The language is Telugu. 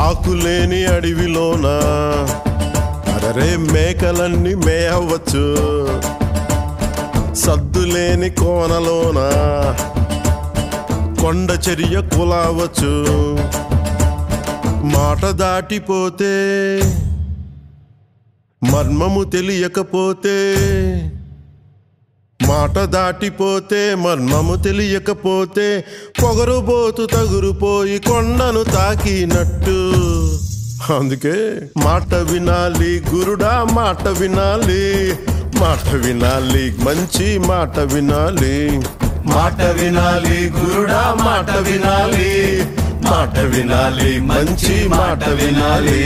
ఆకులేని అడవిలోన అరే మేకలన్నీ మేయవచ్చు, సద్దులేని కోనలోన కొండ చర్య కులావచ్చు. మాట దాటిపోతే మర్మము తెలియకపోతే, మాట దాటిపోతే మర్మము తెలియకపోతే పొగరుబోతు తగురుపోయి కొండను తాకినట్టు. అందుకే మాట వినాలి గురుడా, మాట వినాలి, మాట వినాలి, మంచి మాట వినాలి. మాట వినాలి గురుడా, మాట వినాలి, మాట వినాలి, మంచి మాట వినాలి.